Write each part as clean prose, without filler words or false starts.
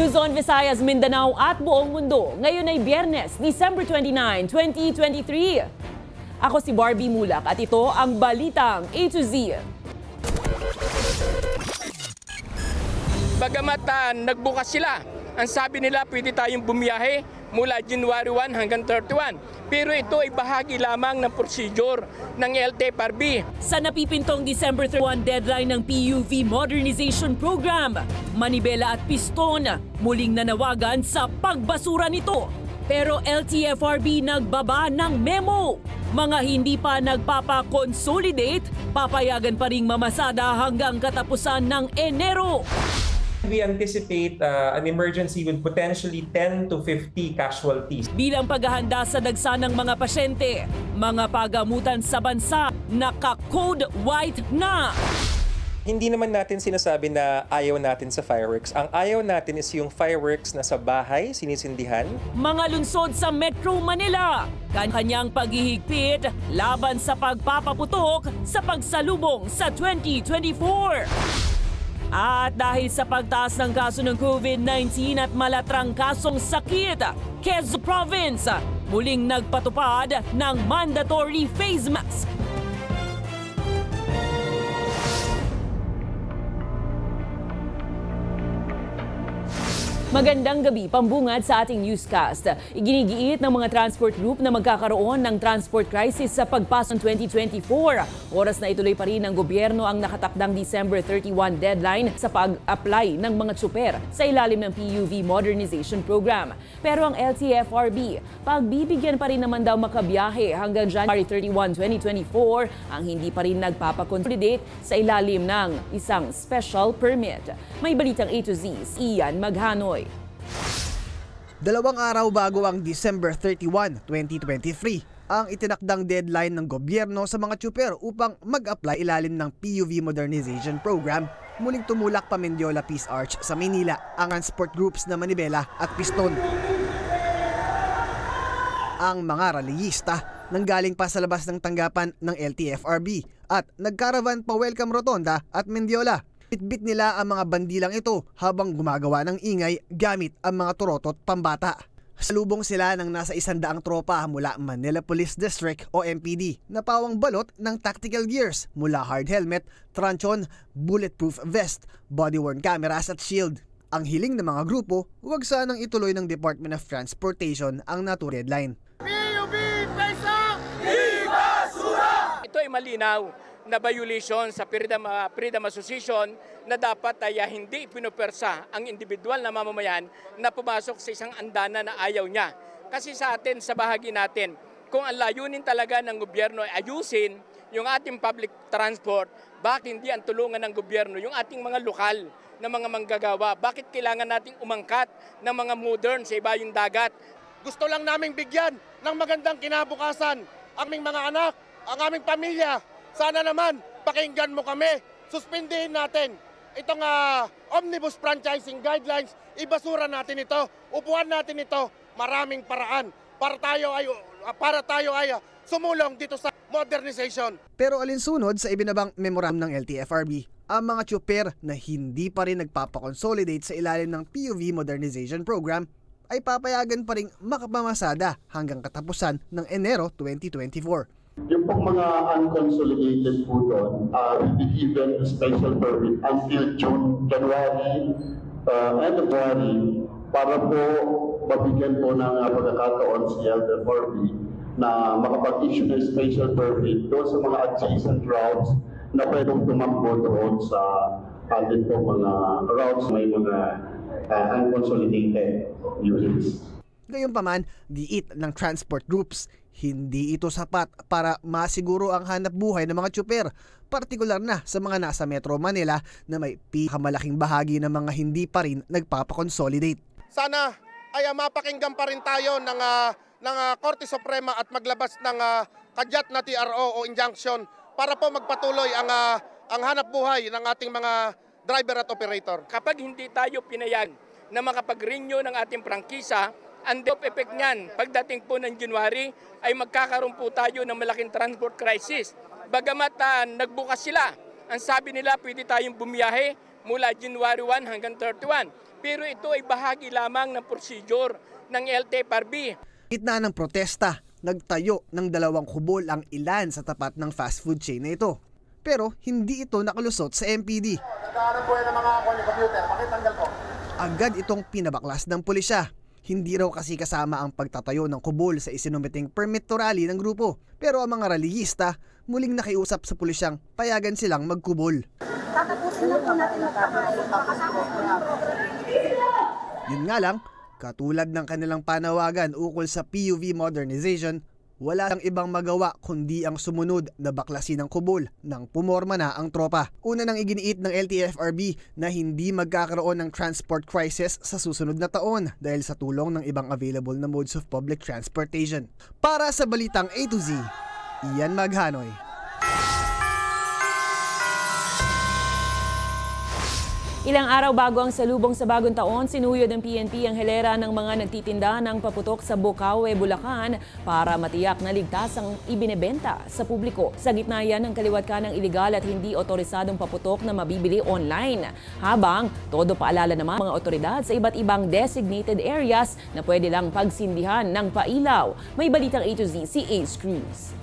Luzon, Visayas, Mindanao at buong mundo. Ngayon ay Biyernes, December 29, 2023. Ako si Barbie Mulak at ito ang Balitang A to Z. Bagamat nagbukas sila, ang sabi nila pwede tayong bumiyahe mula January 1 hanggang 31. Pero ito ay bahagi lamang ng procedure ng LTFRB. Sa napipintong December 31 deadline ng PUV Modernization Program, manibela at piston muling nanawagan sa pagbasura nito. Pero LTFRB nagbaba ng memo. Mga hindi pa nagpapa-consolidate, papayagan pa ring mamasada hanggang katapusan ng Enero. We anticipate an emergency with potentially 10 to 50 casualties. Bilang paghahanda sa dagsa ng mga pasyente, mga pagamutan sa bansa naka-code white na. Hindi naman natin sinasabi na ayaw natin sa fireworks. Ang ayaw natin is yung fireworks na sa bahay, sinisindihan. Mga lungsod sa Metro Manila, kanyang paghihigpit laban sa pagpapaputok sa pagsalubong sa 2024. At dahil sa pagtaas ng kaso ng COVID-19 at malatrang kasong sakit, Quezon Province muling nagpatupad ng mandatory face mask. Magandang gabi, pambungad sa ating newscast. Iginigiit ng mga transport group na magkakaroon ng transport crisis sa pagpasok ng 2024. Oras na ituloy pa rin ng gobyerno ang nakatakdang December 31 deadline sa pag-apply ng mga tsuper sa ilalim ng PUV Modernization Program. Pero ang LTFRB, pagbibigyan pa rin naman daw makabiyahe hanggang January 31, 2024 ang hindi pa rin nagpapakonsolidate sa ilalim ng isang special permit. May balitang A to Z, Ian Maghanoy. 2 araw bago ang December 31, 2023, ang itinakdang deadline ng gobyerno sa mga tsuper upang mag-apply ilalim ng PUV Modernization Program, muling tumulak pa Mendiola Peace Arch sa Maynila ang transport groups na manibela at piston. Ang mga rallyista nanggaling pa sa labas ng tanggapan ng LTFRB at nagkaravan pa Welcome Rotonda at Mendiola. Bitbit nila ang mga bandilang ito habang gumagawa ng ingay gamit ang mga turotot pambata. Salubong sila ng nasa 100 tropa mula Manila Police District o MPD na pawang balot ng tactical gears mula hard helmet, truncheon, bulletproof vest, body-worn cameras at shield. Ang hiling ng mga grupo, huwag sanang ituloy ng Department of Transportation ang naturang deadline. PUV Pesa! Ibasura! Ito ay malinaw na violation sa Freedom Association na dapat ay hindi pinupersa ang individual na mamamayan na pumasok sa isang andana na ayaw niya. Kasi sa atin, sa bahagi natin, kung ang layunin talaga ng gobyerno ay ayusin yung ating public transport, bakit hindi ang tulungan ng gobyerno yung ating mga lokal na mga manggagawa? Bakit kailangan nating umangkat ng mga modern sa ibayong dagat? Gusto lang naming bigyan ng magandang kinabukasan ang aming mga anak, ang aming pamilya. Sana naman, pakinggan mo kami. Suspindihin natin itong omnibus franchising guidelines. Ibasura natin ito. Upuan natin ito. Maraming paraan para tayo ay sumulong dito sa modernization. Pero alinsunod sa ibinabang memorandum ng LTFRB, ang mga tsuper na hindi pa rin nagpapakonsolidate sa ilalim ng PUV Modernization Program ay papayagan pa rin makapamasada hanggang katapusan ng Enero 2024. Yung pong mga unconsolidated po doon, will be given a special permit until January, end of January, para po mabigyan po ng pagkakataon si LTFRB na makapag-issue ng special permit doon sa mga adjacent routes na pwedeng tumakbo doon sa atin po mga routes may mga unconsolidated units. Gayunpaman, giit ng transport groups, hindi ito sapat para masiguro ang hanap buhay ng mga tsuper, partikular na sa mga nasa Metro Manila na may pinakamalaking bahagi ng mga hindi pa rin nagpapakonsolidate. Sana ay mapakinggan pa rin tayo ng Korte Suprema at maglabas ng kadyat na TRO o injunction para po magpatuloy ang hanap buhay ng ating mga driver at operator. Kapag hindi tayo pinayag na makapag-renew ng ating prangkisa, ang effect niyan, pagdating po ng January, ay magkakaroon po tayo ng malaking transport crisis. Bagamat nagbukas sila, ang sabi nila pwede tayong bumiyahe mula January 1 hanggang 31. Pero ito ay bahagi lamang ng procedure ng LTFRB. Gitna ng protesta, nagtayo ng 2 kubol ang ilan sa tapat ng fast food chain na ito. Pero hindi ito nakalusot sa MPD. Agad itong pinabaklas ng pulisya. Hindi raw kasi kasama ang pagtatayo ng kubol sa isinumiting permit to rally ng grupo. Pero ang mga rallyista muling nakiusap sa pulisyang payagan silang magkubol. Tatapusin lang po natin Yun nga lang, katulad ng kanilang panawagan ukol sa PUV modernization, wala lang ibang magawa kundi ang sumunod na baklasin ng kubol nang pumorma na ang tropa. Una nang iginiit ng LTFRB na hindi magkakaroon ng transport crisis sa susunod na taon dahil sa tulong ng ibang available na modes of public transportation. Para sa Balitang A to Z, Ian Maghanoy. Ilang araw bago ang salubong sa bagong taon, sinuyod ng PNP ang hilera ng mga nagtitinda ng paputok sa Bocaue, Bulacan para matiyak na ligtas ang ibinebenta sa publiko. Sa gitna yan ng kaliwat ka ng iligal at hindi otorisadong paputok na mabibili online. Habang todo paalala naman mga otoridad sa iba't ibang designated areas na pwede lang pagsindihan ng pailaw. May Balitang A to Z, si Ace Cruz.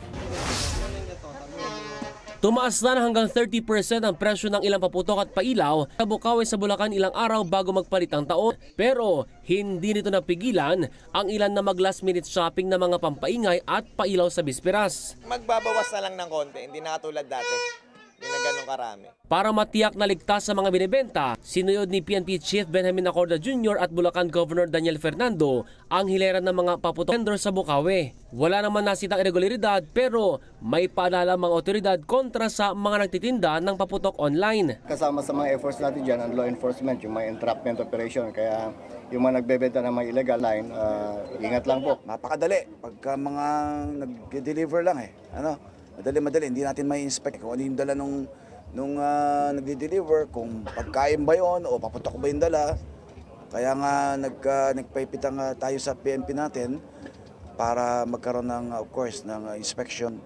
Tumaas na hanggang 30% ang presyo ng ilang paputok at pailaw sa Bocaue sa Bulacan ilang araw bago magpalit ang taon. Pero hindi nito napigilan ang ilan na mag-last minute shopping ng mga pampaingay at pailaw sa bisperas. Magbabawas na lang ng konti, hindi na katulad dati. Hindi na ganun karami. Para matiyak na ligtas sa mga binibenta, sinuyod ni PNP Chief Benjamin Acorda Jr. at Bulacan Governor Daniel Fernando ang hilera ng mga paputok vendor sa Bocaue. Wala naman nasitang irregularidad pero may paalala mga otoridad kontra sa mga nagtitinda ng paputok online. Kasama sa mga efforts natin dyan ang law enforcement, yung mga entrapment operation. Kaya yung mga nagbebenta ng mga illegal line, ingat lang po. Napakadali pagka mga nag-deliver lang madali, hindi natin may inspect kung ano yung dala nung nagde-deliver, kung pagkain ba yun o paputok ba yung dala. Kaya nga nagpaipitang tayo sa PNP natin para magkaroon ng, of course, ng inspection,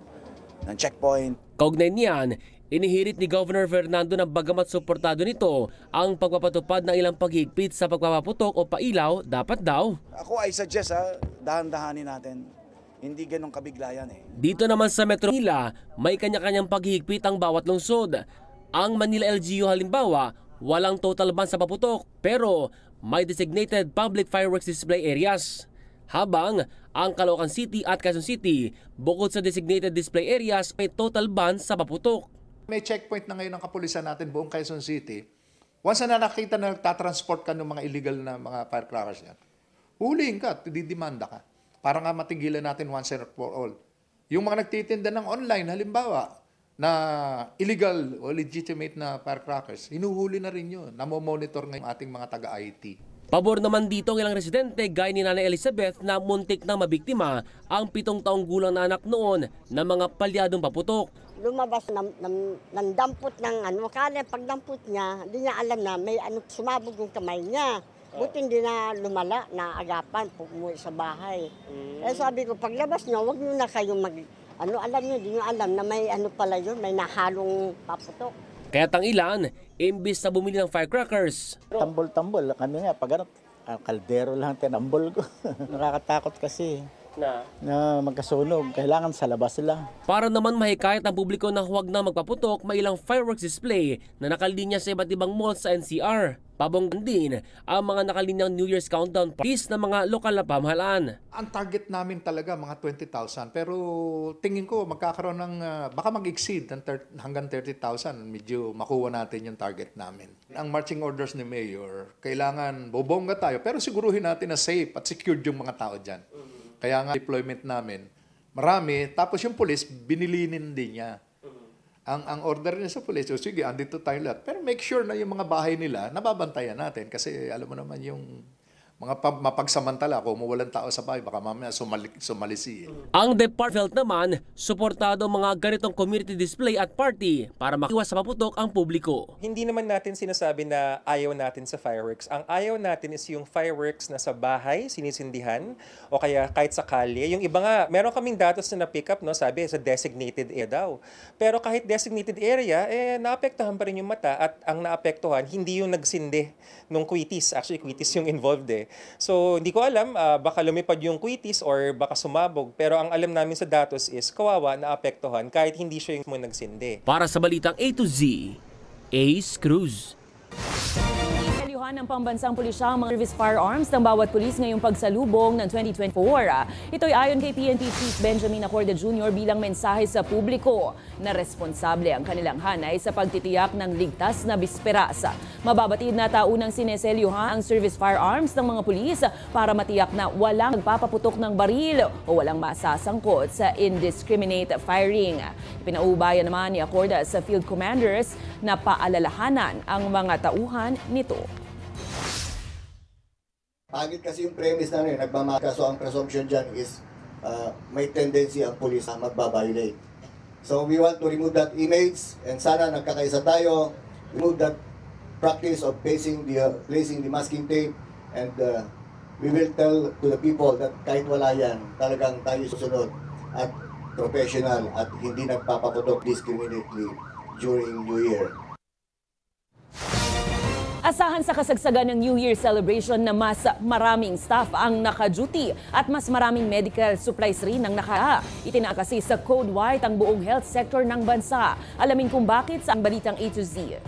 ng checkpoint. Kaugnay niyan, inihirit ni Governor Fernando na bagamat suportado nito ang pagpapatupad ng ilang paghigpit sa pagpapaputok o pailaw, dapat daw. Ako ay suggest dahan-dahanin natin. Hindi ganun kabiglayan Dito naman sa Metro Manila, may kanya-kanyang paghihigpit ang bawat lungsod. Ang Manila LGU halimbawa, walang total ban sa paputok pero may designated public fireworks display areas. Habang ang Caloocan City at Quezon City, bukod sa designated display areas, may total ban sa paputok. May checkpoint na ngayon ng kapulisan natin buong Quezon City. Once na nakita na nagtatransport ka ng mga illegal na mga firecrackers yan, huliin ka, didimanda ka. Para nga matigilan natin once and for all. Yung mga nagtitinda ng online, halimbawa, na illegal o legitimate na firecrackers, hinuhuli na rin yun. Namomonitor ng ating mga taga-IT. Pabor naman dito ang ilang residente gaya ni Nanay Elizabeth na muntik na mabiktima ang 7 taong gulang na anak noon ng mga palyadong paputok. Lumabas ng dampot ng kaya pagdampot niya, hindi niya alam na may sumabog yung kamay niya. Buti hindi na lumala, na agapan, pumuwi sa bahay. Eh sabi ko, paglabas nyo, huwag nyo na kayong alam nyo, hindi nyo alam na may pala yun, may nahalong paputok. Kaya't ang ilan, imbis na bumili ng firecrackers. Tambol-tambol, kami nga, pag kaldero lang tinambol ko. Nakakatakot kasi na magkasunog, kailangan sa labas lang. Para naman mahikayat ang publiko na huwag na magpaputok, may ilang fireworks display na nakalinya sa iba't ibang malls sa NCR. Pabonggan din ang mga nakalinyang New Year's countdown parties ng mga lokal na pamahalaan. Ang target namin talaga mga 20,000 pero tingin ko magkakaroon ng baka mag-exceed hanggang 30,000. Medyo makuha natin yung target namin. Ang marching orders ni Mayor, kailangan bobongga tayo pero siguruhin natin na safe at secured yung mga tao dyan. Kaya nga deployment namin, marami. Tapos yung police, binilinin din niya. Ang order niya sa police, so sige, andito tayo lahat. Pero make sure na yung mga bahay nila, nababantayan natin. Kasi alam mo naman yung mapagsamantala. Kung mawalan tao sa bahay, baka mamaya sumalisi. Ang Department naman, suportado mga ganitong community display at party para makiwas sa paputok ang publiko. Hindi naman natin sinasabi na ayaw natin sa fireworks. Ang ayaw natin is yung fireworks na sa bahay, sinisindihan, o kaya kahit sa kalye. Yung iba nga, meron kaming datos na na-pick up, no, sabi sa designated area daw. Pero kahit designated area, naapektuhan pa rin yung mata at ang naapektuhan, hindi yung nagsindi nung quitis. Actually, quitis yung involved eh. So, hindi ko alam, baka lumipad yung quitis or baka sumabog. Pero ang alam namin sa datos is kawawa na apektuhan kahit hindi siya yung nagsindi. Para sa Balitang A to Z, Ace Cruz. Ng pambansang pulisya ang mga service firearms ng bawat pulis ngayong pagsalubong ng 2024. Ito'y ayon kay PNP Chief Benjamin Acorda Jr. bilang mensahe sa publiko na responsable ang kanilang hanay sa pagtitiyak ng ligtas na bisperas. Mababatid na taunang sineselyuhan ang service firearms ng mga pulis para matiyak na walang nagpapaputok ng baril o walang masasangkot sa indiscriminate firing. Pinaubayan naman ni Acorda sa field commanders na paalalahanan ang mga tauhan nito. Pagit kasi yung premise na rin, nagmamakaso ang presumption dyan is may tendency ang police na magbabiolate. So we want to remove that image and sana nagkakaisa tayo, remove that practice of placing the masking tape and we will tell to the people that kahit wala yan, talagang tayo susunod at professional at hindi nagpapaputok discriminately during New Year. Asahan sa kasagsagan ng New Year celebration na mas maraming staff ang naka-duty at mas maraming medical supplies rin ang itinakasi sa Code White ang buong health sector ng bansa. Alamin kung bakit sa ang Balitang A to Z.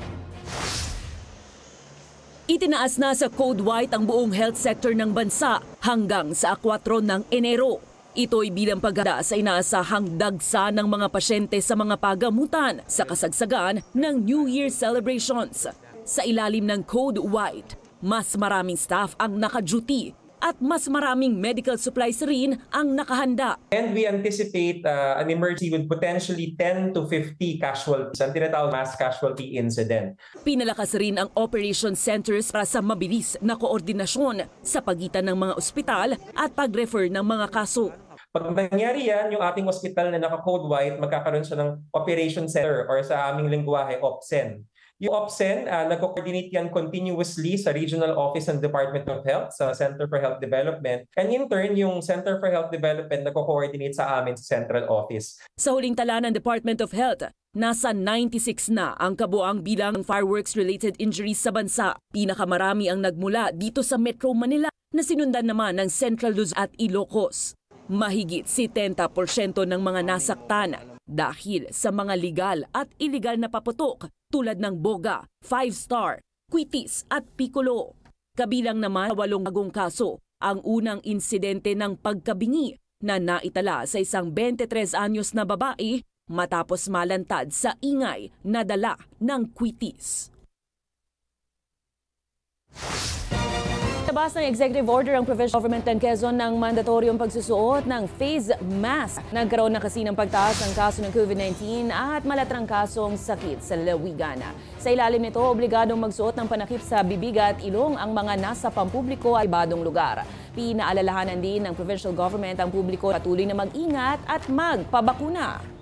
Itinaas na sa Code White ang buong health sector ng bansa hanggang sa 4 ng Enero. Ito'y bilang paghanda sa inaasahang dagsa ng mga pasyente sa mga pagamutan sa kasagsagan ng New Year celebrations. Sa ilalim ng Code White, mas maraming staff ang naka-duty at mas maraming medical supplies rin ang nakahanda. And we anticipate an emergency with potentially 10 to 50 casualties, ang tinatawag mass casualty incident. Pinalakas rin ang operation centers para sa mabilis na koordinasyon sa pagitan ng mga ospital at pag-refer ng mga kaso. Pag nangyari yan, yung ating ospital na naka-Code White, magkakaroon siya ng operation center or sa aming lingwahe, OPSEN. Yung OPSEN, nag-coordinate yan continuously sa Regional Office ng Department of Health, sa Center for Health Development. And in turn, yung Center for Health Development nag-coordinate sa amin sa Central Office. Sa huling tala ng Department of Health, nasa 96 na ang kabuang bilang ng fireworks-related injuries sa bansa. Pinakamarami ang nagmula dito sa Metro Manila na sinundan naman ng Central Luzon at Ilocos. Mahigit 70% ng mga nasaktan dahil sa mga legal at illegal na paputok tulad ng Boga, 5-star, Quitis at Piccolo. Kabilang naman 8 bagong kaso ang unang insidente ng pagkabingi na naitala sa isang 23 anyos na babae matapos malantad sa ingay na dala ng Quitis. Labas ng executive order ang provincial government ng Quezon ng mandatoryong pagsusuot ng face mask. Nagkaroon na kasi ng pagtaas ng kaso ng COVID-19 at malatrang kasong sakit sa lalawigan. Sa ilalim nito, obligadong magsuot ng panakip sa bibig at ilong ang mga nasa pampubliko at ibadong lugar. Pinaalalahanan din ng provincial government ang publiko patuloy na mag-ingat at magpabakuna.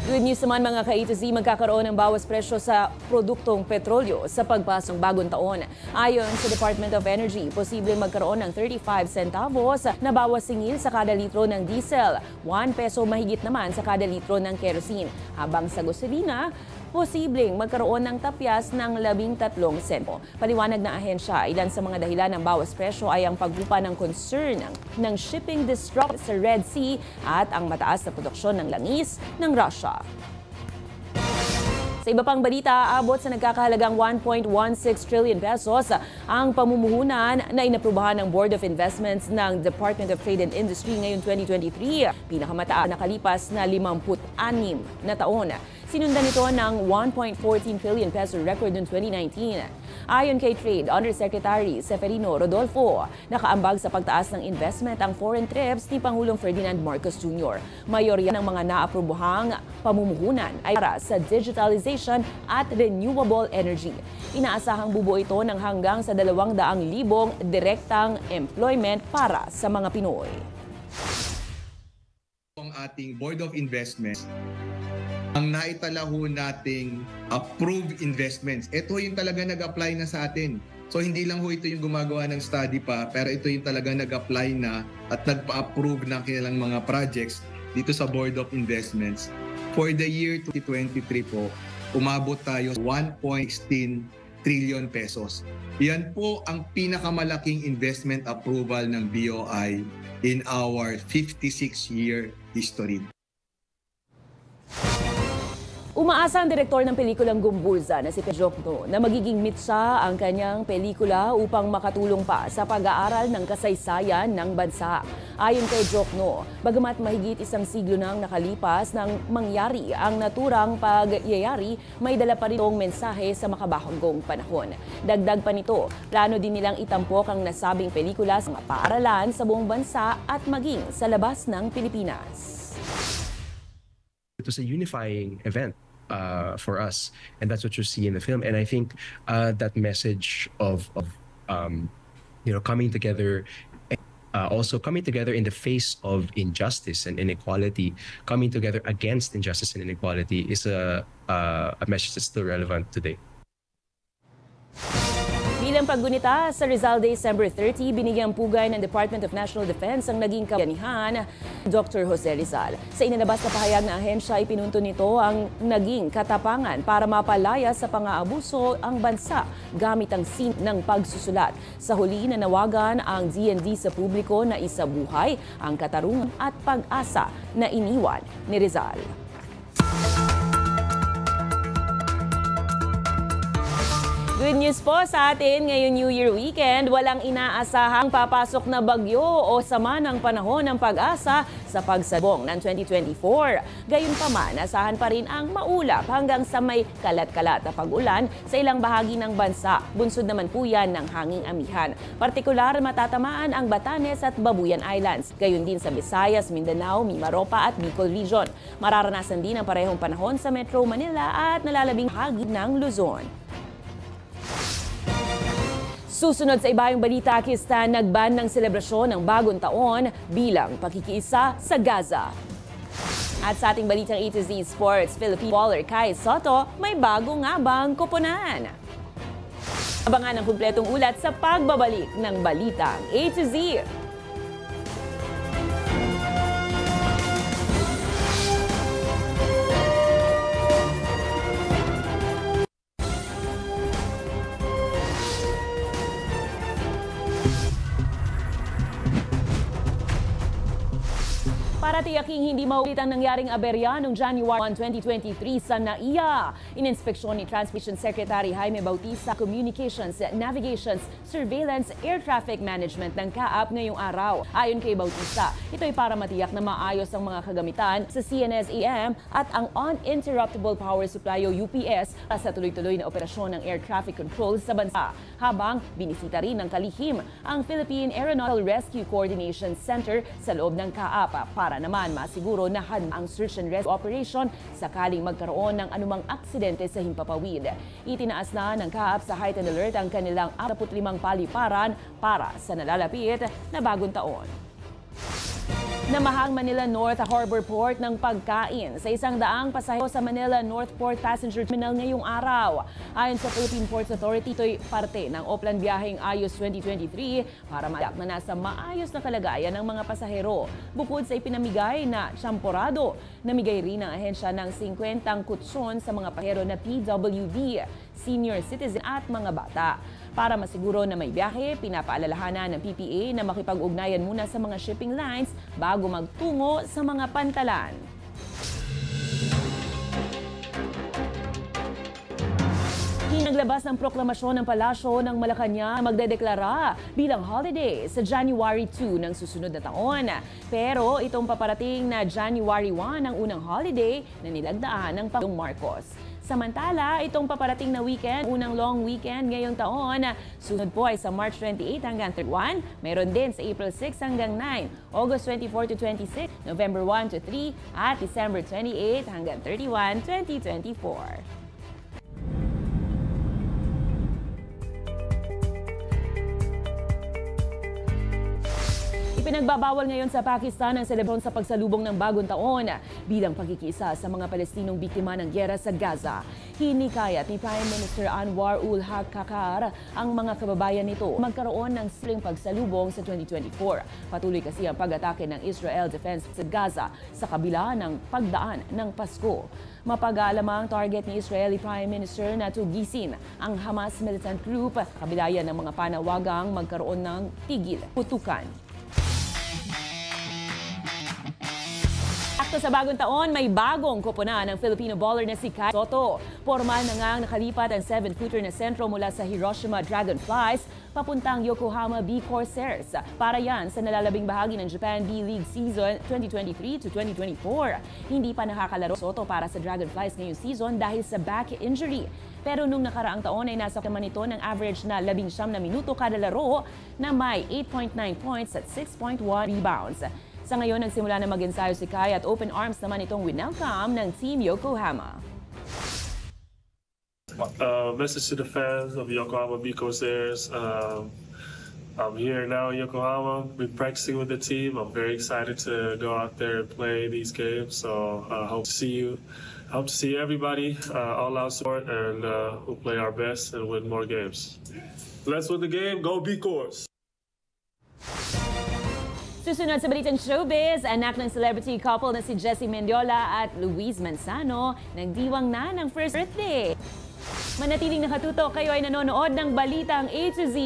Good news naman mga ka-A to Z, magkakaroon ng bawas presyo sa produktong petrolyo sa pagpasok ng bagong taon. Ayon sa Department of Energy, posibleng magkaroon ng 35 centavos na bawas singil sa kada litro ng diesel, 1 peso mahigit naman sa kada litro ng kerosene. Habang sa gasolina, posibleng magkaroon ng tapyas ng 13 sentimo. Paliwanag ng ahensya, ilan sa mga dahilan ng bawas presyo ay ang pagbupa ng concern ng shipping disruption sa Red Sea at ang mataas na produksyon ng langis ng Russia. Sa iba pang balita, aabot sa nagkakahalagang 1.16 trillion pesos ang pamumuhunan na inaprubahan ng Board of Investments ng Department of Trade and Industry ngayong 2023. Pinakamataas nakalipas na 56 na taon. Sinundan ito ng 1.14 trillion peso record noong 2019. Ayon kay Trade Undersecretary Seferino Rodolfo, nakaambag sa pagtaas ng investment ang foreign trips ni Pangulong Ferdinand Marcos Jr. Mayorya ng mga naaprubuhang pamumuhunan ay para sa digitalization at renewable energy. Inaasahang bubuo ito ng hanggang sa 200,000 direktang employment para sa mga Pinoy. Ang ating Board of Investments, ang naitala ho nating approved investments, ito yung talaga nag-apply na sa atin. So hindi lang ho ito yung gumagawa ng study pa, pero ito yung talaga nag-apply na at nagpa-approve ng kanilang mga projects dito sa Board of Investments. For the year 2023 po, umabot tayo 1.16 trillion pesos. Yan po ang pinakamalaking investment approval ng BOI in our 56-year history. Umaasa ang direktor ng pelikulang Gumburza na si Pedro Jocno na magiging mitsa ang kanyang pelikula upang makatulong pa sa pag-aaral ng kasaysayan ng bansa. Ayon kay Jocno, bagamat mahigit isang siglo nang nakalipas nang mangyari ang naturang pagyayari, may dala pa rin itong mensahe sa makabagong panahon. Dagdag pa nito, plano din nilang itampok ang nasabing pelikula sa mga paaralan sa buong bansa at maging sa labas ng Pilipinas. It was a unifying event for us, and that's what you see in the film. And I think that message of coming together, also coming together in the face of injustice and inequality, coming together against injustice and inequality is a message that's still relevant today. Bilang paggunita sa Rizal December 30, binigyang pugay ng Department of National Defense ang naging kabayanihan Dr. Jose Rizal. Sa inilabas na pahayag na ahensya, ipinunto nito ang naging katapangan para mapalaya sa pang-aabuso ang bansa gamit ang sin ng pagsusulat. Sa huli, nanawagan ang DND sa publiko na isabuhay ang katarungan at pag-asa na iniwan ni Rizal. Good news po sa atin ngayong New Year weekend. Walang inaasahang papasok na bagyo o sama ng panahon ng pag-asa sa pagsabong ng 2024. Gayunpaman, asahan pa rin ang maulap hanggang sa may kalat-kalat na pag-ulan sa ilang bahagi ng bansa. Bunsod naman po yan ng hanging amihan. Partikular matatamaan ang Batanes at Babuyan Islands. Gayon din sa Visayas, Mindanao, Mimaropa at Bicol Region. Mararanasan din ang parehong panahon sa Metro Manila at nalalabing bahagi ng Luzon. Susunod sa ibang balita, Pakistan nagban ng selebrasyon ng bagong taon bilang pakikiisa sa Gaza. At sa ating balitang A to Z Sports, Philippine baller Kai Sotto may bago nga bang koponan. Abangan ang kumpletong ulat sa pagbabalik ng balitang A to Z. Para tiyaking hindi maulit ang nangyaring aberya noong January 1, 2023 sa NAIA. Ininspeksyon ni Transmission Secretary Jaime Bautista, Communications, Navigations, Surveillance, Air Traffic Management ng CAAP ngayong araw. Ayon kay Bautista, ito ay para matiyak na maayos ang mga kagamitan sa CNSAM at ang Uninterruptible Power Supply o UPS sa tuloy-tuloy na operasyon ng air traffic control sa bansa. Habang binisita rin ng kalihim ang Philippine Aeronautical Rescue Coordination Center sa loob ng CAAP para naman masiguro na handa ang search and rescue operation sakaling magkaroon ng anumang aksidente sa himpapawid. Itinaas na ng CAAP sa heightened alert ang kanilang 45 paliparan para sa nalalapit na bagong taon. Namahang Manila North Harbor Port ng pagkain sa 100 pasahero sa Manila North Port Passenger Terminal ngayong araw. Ayon sa Philippine Ports Authority, ito'y parte ng Oplan Biyaheng Ayos 2023 para matiyak na nasa maayos na kalagayan ng mga pasahero. Bukod sa ipinamigay na tsamporado, namigay rin ang ahensya ng 50 kutsyon sa mga pasahero na PWD, senior citizen at mga bata. Para masiguro na may biyahe, pinapaalalahanan ng PPA na makipag-ugnayan muna sa mga shipping lines bago magtungo sa mga pantalan. Naglabas ng proklamasyon ng Palasyo ng Malacanang magdedeklara bilang holiday sa January 2 ng susunod na taon. Pero itong paparating na January 1 ang unang holiday na nilagdaan ng Pangulong Marcos. Samantala, itong paparating na weekend, unang long weekend ngayong taon, sunod po ay sa March 28 hanggang 31, mayroon din sa April 6 hanggang 9, August 24 to 26, November 1 to 3, at December 28 hanggang 31, 2024. Pinagbabawal ngayon sa Pakistan ang selebrasyon sa pagsalubong ng bagong taon bilang pagkikiisa sa mga Palestinong biktima ng gyera sa Gaza. Hinikayat ni Prime Minister Anwar ul-Haq Kakar ang mga kababayan nito magkaroon ng siling pagsalubong sa 2024. Patuloy kasi ang pag-atake ng Israel Defense sa Gaza sa kabila ng pagdaan ng Pasko. Mapag-aalamang target ni Israeli Prime Minister na tugisin ang Hamas militant group, kabila yan ng mga panawagang magkaroon ng tigil putukan. Sa bagong taon, may bagong koponan ng Filipino bowler na si Kai Sotto. Formal na ngang nakalipat ang 7-footer na sentro mula sa Hiroshima Dragonflies papuntang Yokohama B Corsairs. Para yan sa nalalabing bahagi ng Japan B-League season 2023 to 2024. Hindi pa nakakalaro Sotto para sa Dragonflies ngayong season dahil sa back injury. Pero nung nakaraang taon ay nasa naman ito ng average na 19 na minuto kada laro na may 8.9 points at 6.1 rebounds. Sa ngayon, nagsimula na mag-ensayo si Kai at open arms naman itong winelcome ng Team Yokohama. Message to the fans of Yokohama B Corsairs. I'm here now in Yokohama. Been practicing with the team. I'm very excited to go out there and play these games. So hope to see you. Hope to see everybody all out support, and we'll play our best and win more games. Let's win the game. Go B Cors! Susunod sa Balitang Showbiz, anak ng celebrity couple na si Jessie Mendiola at Luis Manzano nagdiwang na ng first birthday. Manatiling nakatutok, kayo ay nanonood ng Balitang A to Z.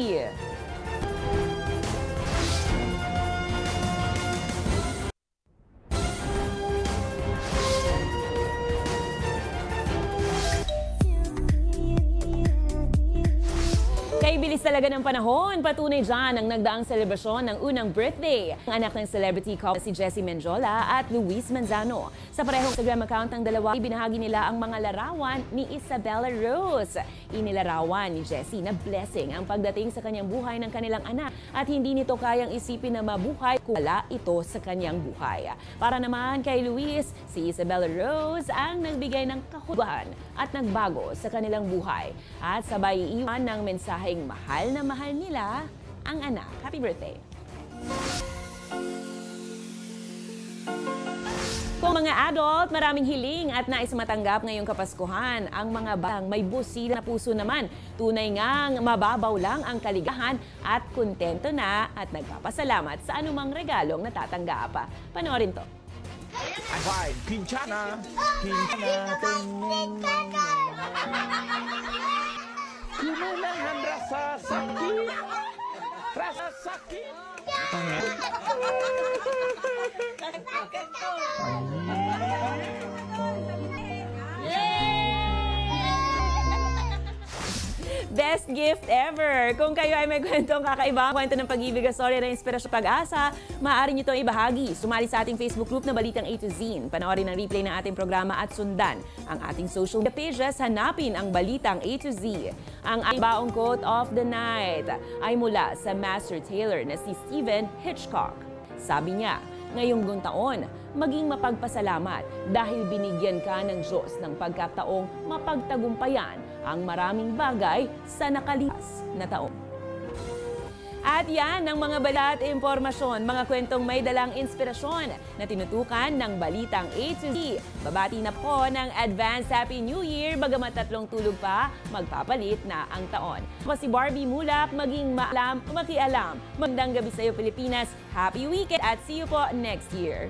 Bilis talaga ng panahon, patunay dyan ang nagdaang selebrasyon ng unang birthday ng anak ng celebrity couple si Jessie Mendiola at Luis Manzano. Sa parehong Instagram account ng dalawa, ibinahagi nila ang mga larawan ni Isabella Rose. Inilarawan ni Jessie na blessing ang pagdating sa kanyang buhay ng kanilang anak at hindi nito kayang isipin na mabuhay kung wala ito sa kanyang buhay. Para naman kay Luis, si Isabella Rose ang nagbigay ng kahulugan at nagbago sa kanilang buhay at sabay iwan ng mensaheng mahal na mahal nila ang anak. Happy birthday! Kung mga adult, maraming hiling at nais matanggap ngayong Kapaskuhan. Ang mga batang may busila na puso naman. Tunay ngang mababaw lang ang kaligayahan at kontento na at nagpapasalamat sa anumang regalong natatanggap. Panoorin to. High five! Kinchana! Kinchana! Kumulangan rasa sakit. Rasa sakit. Best gift ever! Kung kayo ay may kwentong kakaibang kwento ng pag-ibig at story na inspirasyon pag-asa, maaari nyo itong ibahagi. Sumali sa ating Facebook group na Balitang A to Z. Panoorin ang replay ng ating programa at sundan ang ating social media pages. Hanapin ang Balitang A to Z. Ang ating baong quote of the night ay mula sa master tailor na si Stephen Hitchcock. Sabi niya, ngayong buong taon, maging mapagpasalamat dahil binigyan ka ng Diyos ng pagkataong mapagtagumpayan ang maraming bagay sa nakalipas na taon. At yan ang mga balat, impormasyon, mga kwentong may dalang inspirasyon na tinutukan ng Balitang A to Z. Babati na po ng Advance Happy New Year, bagamat 3 tulog pa, magpapalit na ang taon. Ako si Barbie Mulak, maging maalam, makialam. Magandang gabi sa iyo Pilipinas, happy weekend at see you po next year.